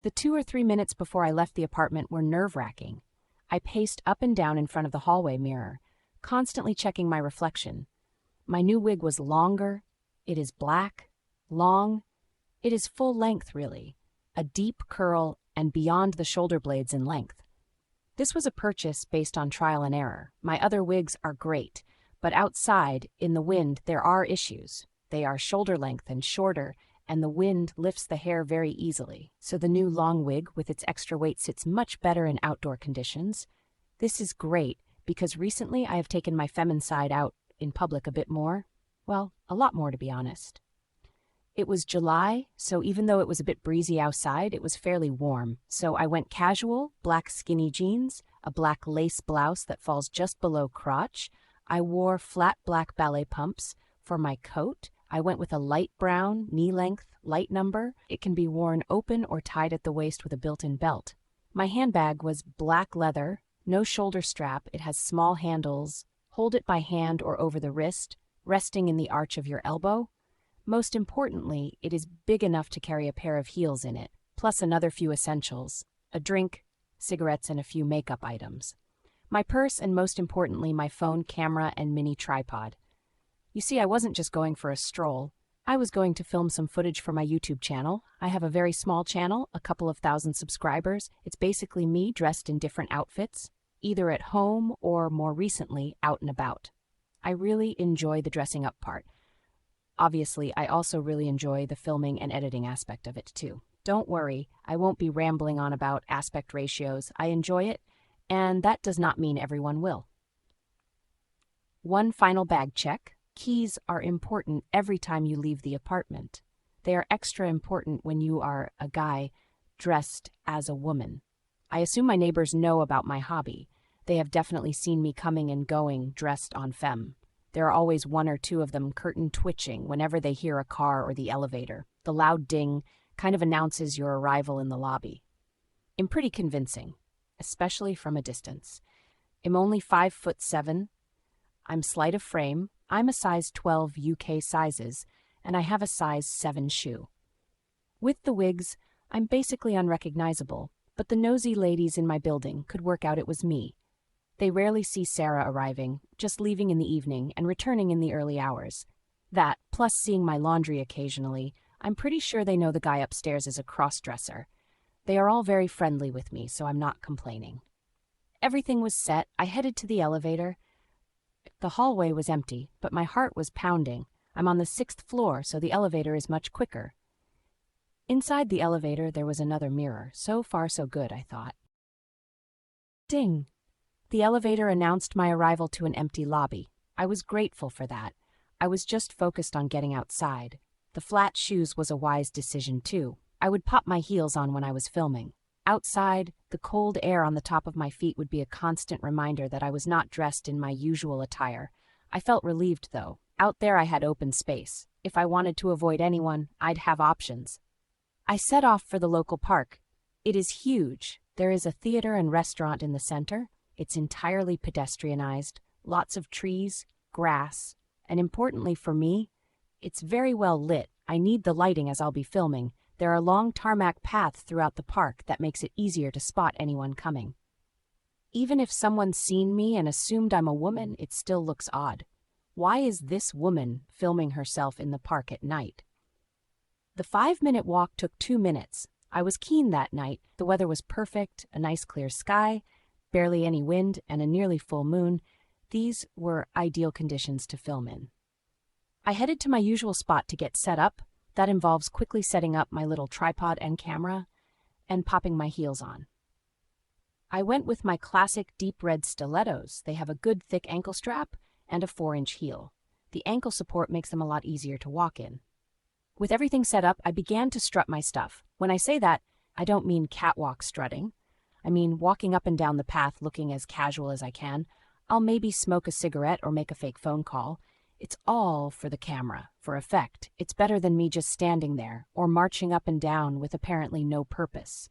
The 2 or 3 minutes before I left the apartment were nerve-wracking. I paced up and down in front of the hallway mirror, constantly checking my reflection. My new wig was longer. It is black, long. It is full length, really. A deep curl and beyond the shoulder blades in length. This was a purchase based on trial and error. My other wigs are great, but outside, in the wind, there are issues. They are shoulder length and shorter, and the wind lifts the hair very easily, so the new long wig with its extra weight sits much better in outdoor conditions. This is great because recently I have taken my feminine side out in public a bit more. Well, a lot more, to be honest. It was July, so even though it was a bit breezy outside, it was fairly warm. So I went casual, black skinny jeans, a black lace blouse that falls just below crotch. I wore flat black ballet pumps. For my coat, I went with a light brown, knee-length, light number. It can be worn open or tied at the waist with a built-in belt. My handbag was black leather, no shoulder strap. It has small handles. Hold it by hand or over the wrist, resting in the arch of your elbow. Most importantly, it is big enough to carry a pair of heels in it, plus another few essentials, a drink, cigarettes, and a few makeup items. My purse and most importantly, my phone, camera, and mini tripod. You see, I wasn't just going for a stroll. I was going to film some footage for my YouTube channel. I have a very small channel, a couple of thousand subscribers. It's basically me dressed in different outfits, either at home or more recently out and about. I really enjoy the dressing up part. Obviously, I also really enjoy the filming and editing aspect of it too. Don't worry, I won't be rambling on about aspect ratios. I enjoy it, and that does not mean everyone will. One final bag check. Keys are important every time you leave the apartment. They are extra important when you are a guy dressed as a woman. I assume my neighbors know about my hobby. They have definitely seen me coming and going dressed en femme. There are always one or two of them curtain twitching whenever they hear a car or the elevator. The loud ding kind of announces your arrival in the lobby. I'm pretty convincing, especially from a distance. I'm only 5'7". I'm slight of frame. I'm a size 12 UK sizes, and I have a size 7 shoe. With the wigs, I'm basically unrecognizable, but the nosy ladies in my building could work out it was me. They rarely see Sara arriving, just leaving in the evening and returning in the early hours. That, plus seeing my laundry occasionally, I'm pretty sure they know the guy upstairs is a crossdresser. They are all very friendly with me, so I'm not complaining. Everything was set. I headed to the elevator. The hallway was empty, but my heart was pounding. I'm on the 6th floor, so the elevator is much quicker. Inside the elevator, there was another mirror. So far, so good, I thought. Ding! The elevator announced my arrival to an empty lobby. I was grateful for that. I was just focused on getting outside. The flat shoes was a wise decision, too. I would pop my heels on when I was filming. Outside, the cold air on the top of my feet would be a constant reminder that I was not dressed in my usual attire. I felt relieved, though. Out there I had open space. If I wanted to avoid anyone, I'd have options. I set off for the local park. It is huge. There is a theater and restaurant in the center. It's entirely pedestrianized, lots of trees, grass, and importantly for me, it's very well lit. I need the lighting as I'll be filming. There are long tarmac paths throughout the park that makes it easier to spot anyone coming. Even if someone's seen me and assumed I'm a woman, it still looks odd. Why is this woman filming herself in the park at night? The 5-minute walk took 2 minutes. I was keen that night. The weather was perfect, a nice clear sky, barely any wind, and a nearly full moon. These were ideal conditions to film in. I headed to my usual spot to get set up. That involves quickly setting up my little tripod and camera and popping my heels on. I went with my classic deep red stilettos. They have a good thick ankle strap and a 4-inch heel. The ankle support makes them a lot easier to walk in. With everything set up, I began to strut my stuff. When I say that, I don't mean catwalk strutting. I mean walking up and down the path looking as casual as I can. I'll maybe smoke a cigarette or make a fake phone call. It's all for the camera, for effect. It's better than me just standing there or marching up and down with apparently no purpose.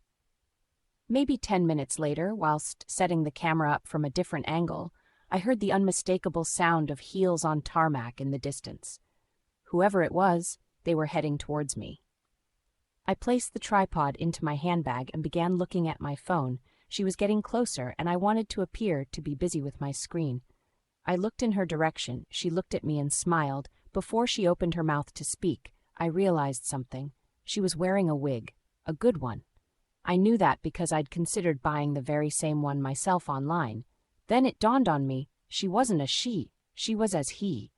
Maybe 10 minutes later, whilst setting the camera up from a different angle, I heard the unmistakable sound of heels on tarmac in the distance. Whoever it was, they were heading towards me. I placed the tripod into my handbag and began looking at my phone. She was getting closer, and I wanted to appear to be busy with my screen. I looked in her direction. She looked at me and smiled. Before she opened her mouth to speak, I realized something. She was wearing a wig, a good one. I knew that because I'd considered buying the very same one myself online. Then it dawned on me, she wasn't a she was as he.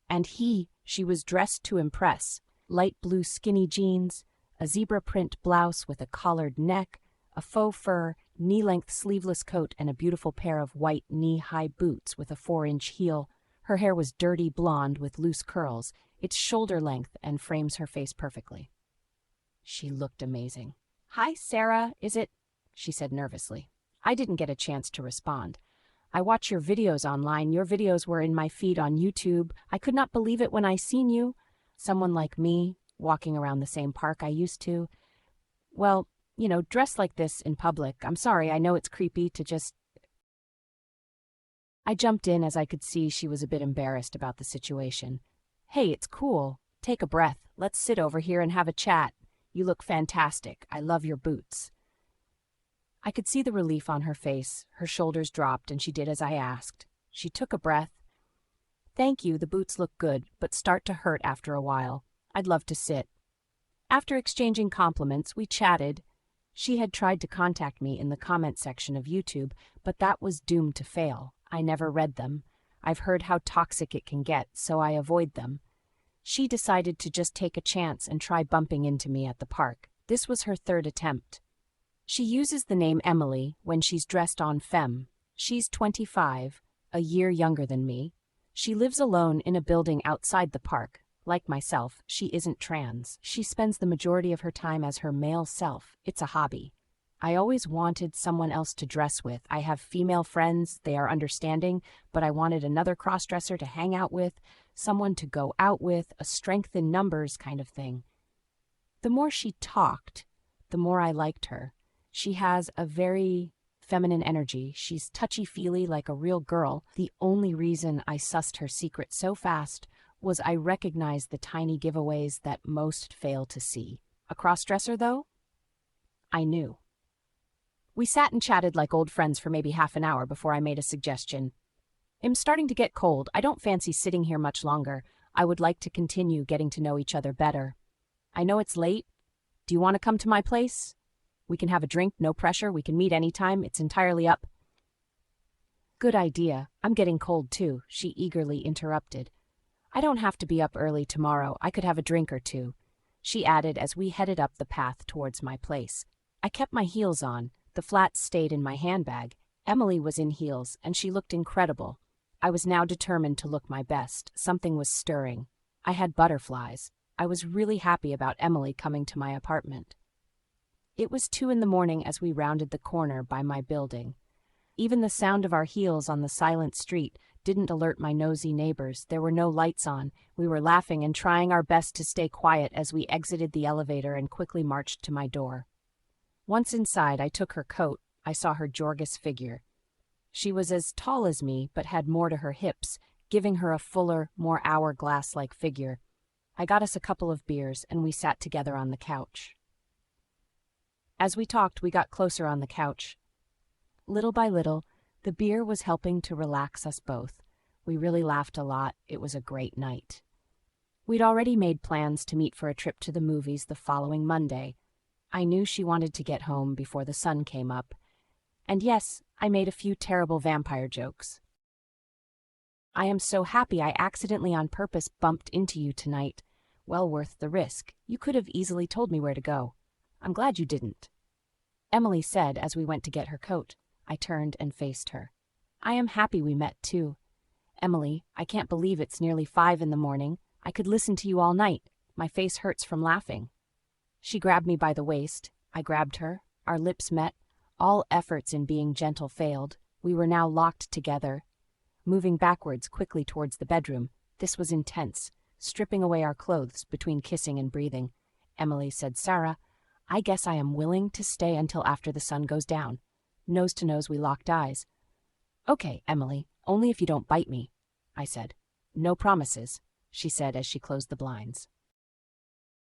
And she was dressed to impress. Light blue skinny jeans, a zebra print blouse with a collared neck, a faux fur, knee-length sleeveless coat, and a beautiful pair of white knee-high boots with a 4-inch heel. Her hair was dirty blonde with loose curls. It's shoulder length and frames her face perfectly. She looked amazing. "Hi, Sarah, is it?" she said nervously. I didn't get a chance to respond. "I watch your videos online. Your videos were in my feed on YouTube. I could not believe it when I seen you. Someone like me, walking around the same park I used to. Well, dressed like this in public. I'm sorry, I know it's creepy to just..." I jumped in as I could see she was a bit embarrassed about the situation. "Hey, it's cool. Take a breath. Let's sit over here and have a chat. You look fantastic. I love your boots." I could see the relief on her face. Her shoulders dropped and she did as I asked. She took a breath. "Thank you, the boots look good, but start to hurt after a while. I'd love to sit." After exchanging compliments, we chatted. She had tried to contact me in the comment section of YouTube, but that was doomed to fail. I never read them. I've heard how toxic it can get, so I avoid them. She decided to just take a chance and try bumping into me at the park. This was her third attempt. She uses the name Emily when she's dressed en femme. She's 25, a year younger than me. She lives alone in a building outside the park. Like myself, she isn't trans. She spends the majority of her time as her male self. It's a hobby. I always wanted someone else to dress with. I have female friends, they are understanding, but I wanted another crossdresser to hang out with, someone to go out with, a strength in numbers kind of thing. The more she talked, the more I liked her. She has a very feminine energy. She's touchy-feely like a real girl. The only reason I sussed her secret so fast was I recognized the tiny giveaways that most fail to see. A crossdresser, though? I knew. We sat and chatted like old friends for maybe half an hour before I made a suggestion. "I'm starting to get cold. I don't fancy sitting here much longer. I would like to continue getting to know each other better. I know it's late. Do you want to come to my place? We can have a drink, no pressure. We can meet anytime. It's entirely up." "Good idea. I'm getting cold too," she eagerly interrupted. "I don't have to be up early tomorrow. I could have a drink or two," she added as we headed up the path towards my place. I kept my heels on. The flats stayed in my handbag. Emily was in heels, and she looked incredible. I was now determined to look my best. Something was stirring. I had butterflies. I was really happy about Emily coming to my apartment. It was 2 a.m. as we rounded the corner by my building. Even the sound of our heels on the silent street didn't alert my nosy neighbors. There were no lights on. We were laughing and trying our best to stay quiet as we exited the elevator and quickly marched to my door. Once inside, I took her coat. I saw her gorgeous figure. She was as tall as me, but had more to her hips, giving her a fuller, more hourglass-like figure. I got us a couple of beers, and we sat together on the couch. As we talked, we got closer on the couch. Little by little, the beer was helping to relax us both. We really laughed a lot. It was a great night. We'd already made plans to meet for a trip to the movies the following Monday. I knew she wanted to get home before the sun came up. And yes, I made a few terrible vampire jokes. "I am so happy I accidentally on purpose bumped into you tonight. Well worth the risk. You could have easily told me where to go. I'm glad you didn't," Emily said as we went to get her coat. I turned and faced her. "I am happy we met, too. Emily, I can't believe it's nearly 5 a.m. I could listen to you all night. My face hurts from laughing." She grabbed me by the waist. I grabbed her. Our lips met. All efforts in being gentle failed. We were now locked together. Moving backwards quickly towards the bedroom. This was intense, stripping away our clothes between kissing and breathing. Emily said, "Sarah, I guess I am willing to stay until after the sun goes down." Nose to nose, we locked eyes. "Okay, Emily, only if you don't bite me," I said. "No promises," she said as she closed the blinds.